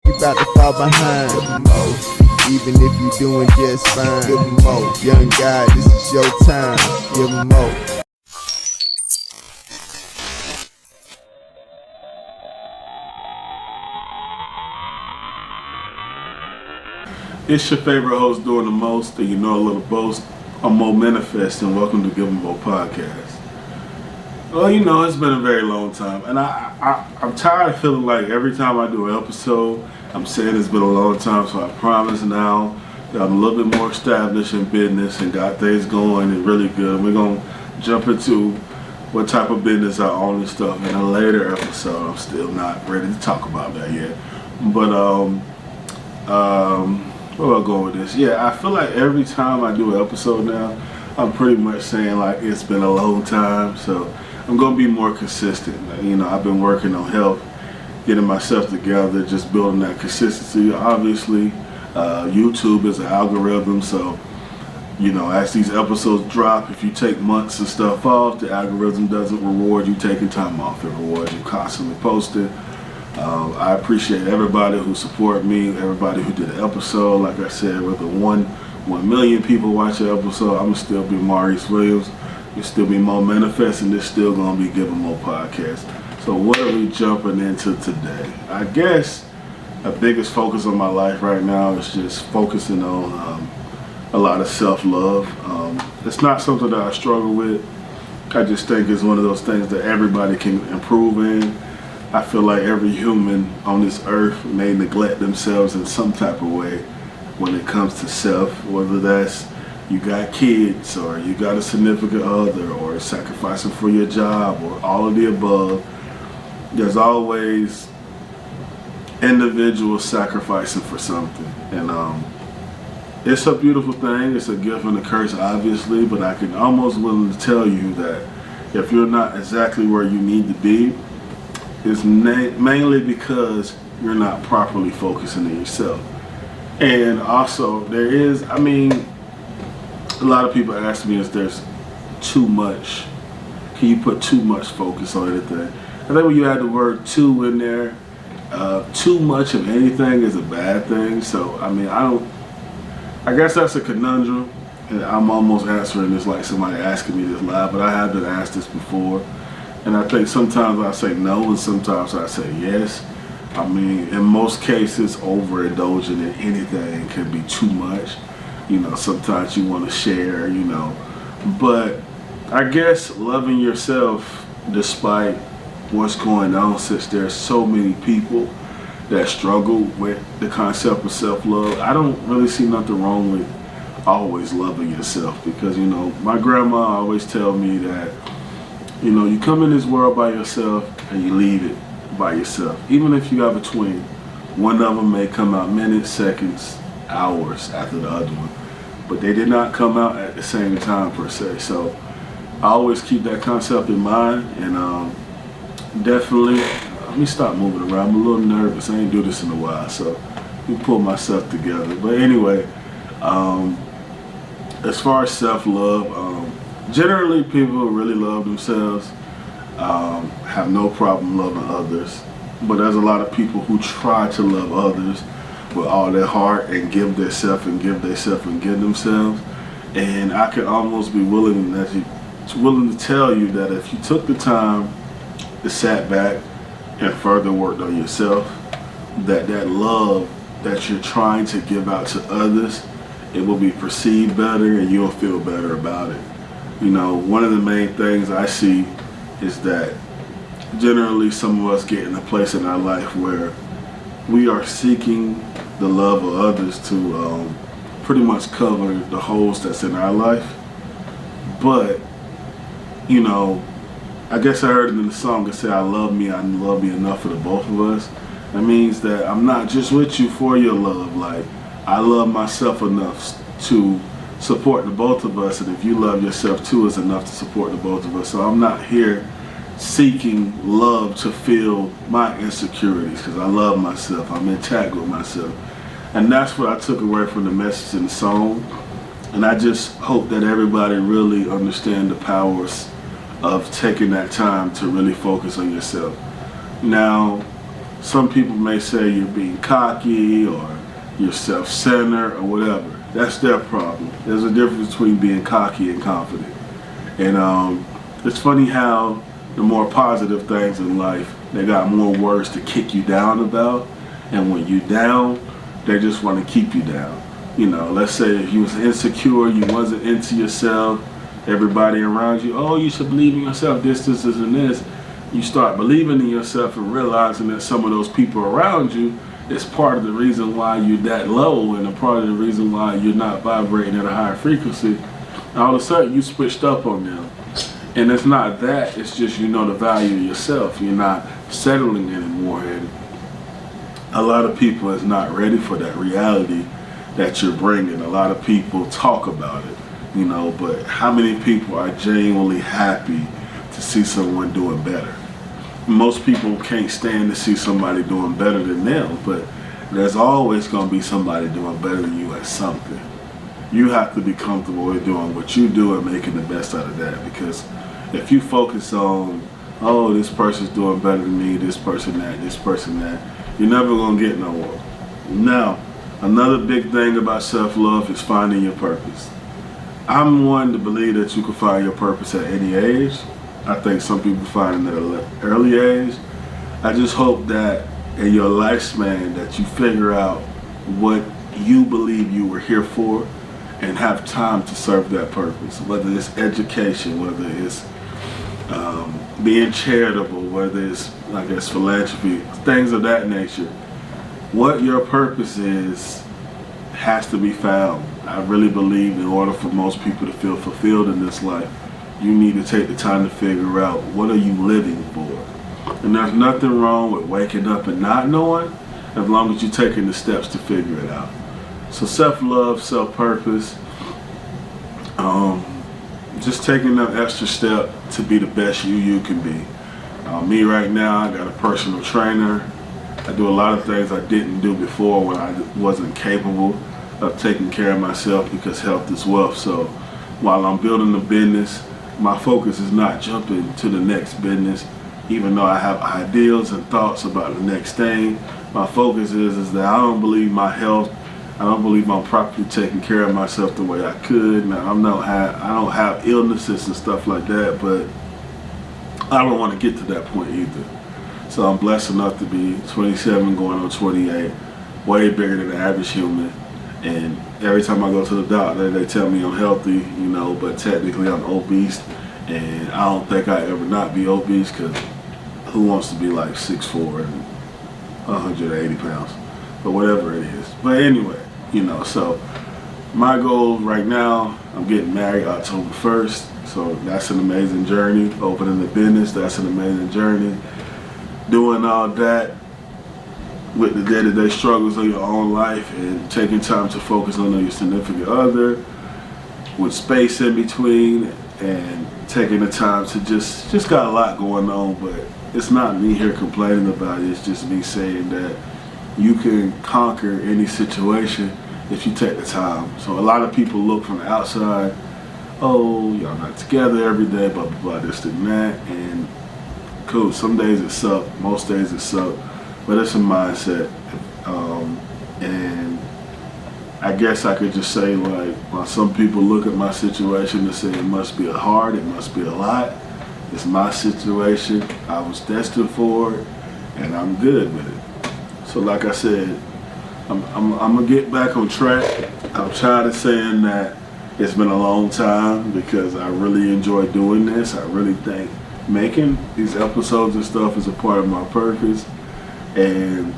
You about to fall behind. Even if you doing just fine. Give 'em more. Young guy, this is your time. Give 'em more. It's your favorite host doing the most, and you know a little boast. I'm Mo Manifest, and welcome to Givemo My Podcast. Well, you know, it's been a very long time, and I'm tired of feeling like every time I do an episode, I'm saying it's been a long time, so I promise now that I'm a little bit more established in business and got things going and really good. We're going to jump into what type of business I own and stuff in a later episode. I'm still not ready to talk about that yet. But, where do I go with this? Yeah, I feel like every time I do an episode now, I'm pretty much saying like it's been a long time, so I'm going to be more consistent. You know, I've been working on health, getting myself together, just building that consistency. Obviously, YouTube is an algorithm, so, you know, as these episodes drop, if you take months and stuff off, the algorithm doesn't reward you taking time off. It rewards you constantly posting. I appreciate everybody who support me, everybody who did an episode. Like I said, with the 1 million people watch the episode, I'm going to still be Maurice Williams. You'll still be Mo Manifest, and this still going to be Giving Mo Podcast. So what are we jumping into today? I guess the biggest focus on my life right now is just focusing on a lot of self-love. It's not something that I struggle with. I just think it's one of those things that everybody can improve in. I feel like every human on this earth may neglect themselves in some type of way when it comes to self, whether that's you got kids or you got a significant other or sacrificing for your job or all of the above. There's always individuals sacrificing for something. And it's a beautiful thing. It's a gift and a curse, obviously, but I can almost willing to tell you that if you're not exactly where you need to be, it's mainly because you're not properly focusing on yourself. And also, there is, a lot of people ask me if there's too much. Can you put too much focus on anything? I think when you add the word too in there, too much of anything is a bad thing. So, I guess that's a conundrum. And I'm almost answering this like somebody asking me this live, but I have been asked this before. And I think sometimes I say no and sometimes I say yes. In most cases, overindulging in anything can be too much. You know, sometimes you want to share, you know. But I guess loving yourself despite what's going on, since there's so many people that struggle with the concept of self-love, I don't really see nothing wrong with always loving yourself. Because, you know, my grandma always tell me that, you know, you come in this world by yourself and you leave it by yourself. Even if you have a twin, one of them may come out minutes, seconds, hours after the other one. But they did not come out at the same time per se. So I always keep that concept in mind. And definitely, let me stop moving around. I'm a little nervous. I ain't do this in a while. So let me pull myself together. But anyway, as far as self-love, generally, people who really love themselves have no problem loving others. But there's a lot of people who try to love others with all their heart and give themselves and give themselves. And I can almost be willing to tell you that if you took the time to sat back and further worked on yourself, that love that you're trying to give out to others, it will be perceived better and you'll feel better about it. You know, one of the main things I see is that generally some of us get in a place in our life where we are seeking the love of others to pretty much cover the holes that's in our life. But, you know, I guess I heard it in the song that said, I love me enough for the both of us. That means that I'm not just with you for your love. Like, I love myself enough to support the both of us, and if you love yourself too, is enough to support the both of us. So I'm not here seeking love to fill my insecurities, because I love myself. I'm intact with myself. And that's what I took away from the message in the song. And I just hope that everybody really understand the powers of taking that time to really focus on yourself. Now, some people may say you're being cocky or you're self-centered or whatever. That's their problem. There's a difference between being cocky and confident. And it's funny how the more positive things in life, they got more words to kick you down about. And when you're down, they just want to keep you down. You know, let's say if you was insecure, you wasn't into yourself, everybody around you, oh, you should believe in yourself, this, and this. You start believing in yourself and realizing that some of those people around you is part of the reason why you're that low and a part of the reason why you're not vibrating at a higher frequency. All of a sudden, you switched up on them. And it's not that, it's just you know the value of yourself. You're not settling anymore. And a lot of people is not ready for that reality that you're bringing. A lot of people talk about it, you know, but how many people are genuinely happy to see someone doing better? Most people can't stand to see somebody doing better than them, but there's always going to be somebody doing better than you at something. You have to be comfortable with doing what you do and making the best out of that, because if you focus on, oh, this person's doing better than me, this person that, you're never going to get nowhere. Now, another big thing about self-love is finding your purpose. I'm one to believe that you can find your purpose at any age. I think some people find it at an early age. I just hope that in your lifespan that you figure out what you believe you were here for and have time to serve that purpose, whether it's education, whether it's being charitable, whether it's, I guess, philanthropy, things of that nature. What your purpose is has to be found. I really believe in order for most people to feel fulfilled in this life, you need to take the time to figure out what are you living for. And there's nothing wrong with waking up and not knowing, as long as you're taking the steps to figure it out. So self-love, self-purpose, just taking that extra step to be the best you can be. Me right now, I got a personal trainer. I do a lot of things I didn't do before when I wasn't capable of taking care of myself, because health is wealth. So while I'm building a business, my focus is not jumping to the next business, even though I have ideals and thoughts about the next thing. My focus is that I don't believe my health, I don't believe I'm properly taking care of myself the way I could. Now, I don't have illnesses and stuff like that, but I don't want to get to that point either. So I'm blessed enough to be 27 going on 28, way bigger than the average human. And every time I go to the doctor, they tell me I'm healthy, you know, but technically I'm obese. And I don't think I ever not be obese, because who wants to be like 6'4" and 180 pounds? But whatever it is. But anyway, you know, so my goal right now, I'm getting married October 1st. So that's an amazing journey. Opening the business, that's an amazing journey. Doing all that with the day-to-day struggles of your own life and taking time to focus on your significant other with space in between and taking the time to just got a lot going on, but it's not me here complaining about it. It's just me saying that you can conquer any situation if you take the time. So a lot of people look from the outside, oh, y'all not together every day, blah, blah, blah, this and that, and cool, some days it sucks, most days it sucks. But it's a mindset, and I guess I could just say, like, while some people look at my situation and say it must be hard, it must be a lot, it's my situation, I was destined for it, and I'm good with it. So like I said, I'm gonna get back on track. I'm tired of saying that it's been a long time, because I really enjoy doing this. I really think making these episodes and stuff is a part of my purpose. And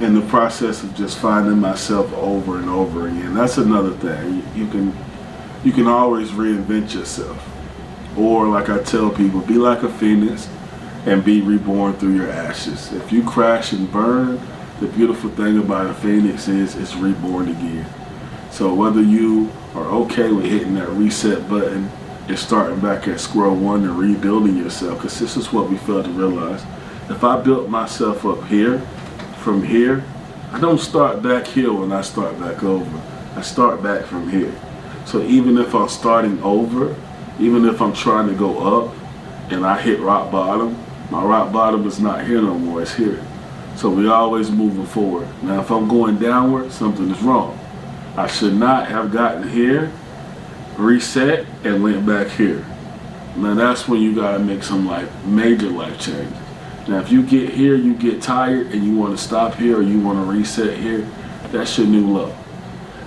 in the process of just finding myself over and over again, that's another thing. You can always reinvent yourself. Or like I tell people, be like a phoenix and be reborn through your ashes. If you crash and burn, the beautiful thing about a phoenix is it's reborn again. So whether you are okay with hitting that reset button and starting back at square one and rebuilding yourself, because this is what we fail to realize. If I built myself up here, from here, I don't start back here when I start back over. I start back from here. So even if I'm starting over, even if I'm trying to go up and I hit rock bottom, my rock bottom is not here no more, it's here. So we always moving forward. Now if I'm going downward, something is wrong. I should not have gotten here, reset, and went back here. Now that's when you gotta make some major life changes. Now if you get here, you get tired and you wanna stop here or you wanna reset here, that's your new low.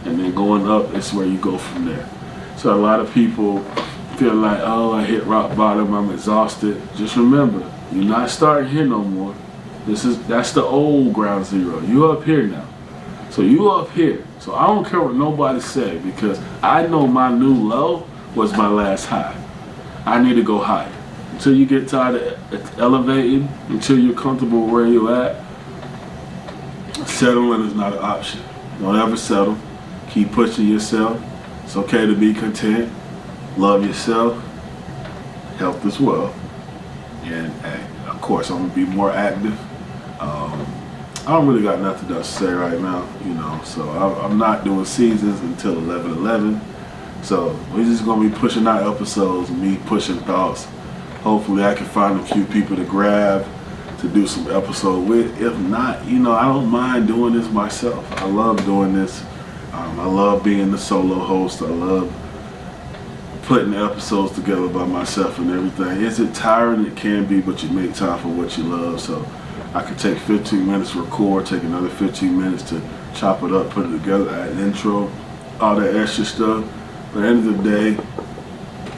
And then going up is where you go from there. So a lot of people feel like, oh, I hit rock bottom, I'm exhausted. Just remember, you're not starting here no more. That's the old ground zero. You up here now. So you up here. So I don't care what nobody say because I know my new low was my last high. I need to go higher. Until you get tired of elevating, until you're comfortable where you're at, settling is not an option. Don't ever settle. Keep pushing yourself. It's okay to be content. Love yourself. Health as well. And of course, I'm gonna be more active. I don't really got nothing else to say right now, so I'm not doing seasons until 11/11. So we're just gonna be pushing out episodes, me pushing thoughts. Hopefully I can find a few people to grab to do some episode with. If not, I don't mind doing this myself. I love doing this. I love being the solo host. I love putting the episodes together by myself and everything. Is it tiring? It can be, but you make time for what you love. So I could take 15 minutes to record, take another 15 minutes to chop it up, put it together, add an intro, all that extra stuff. But at the end of the day,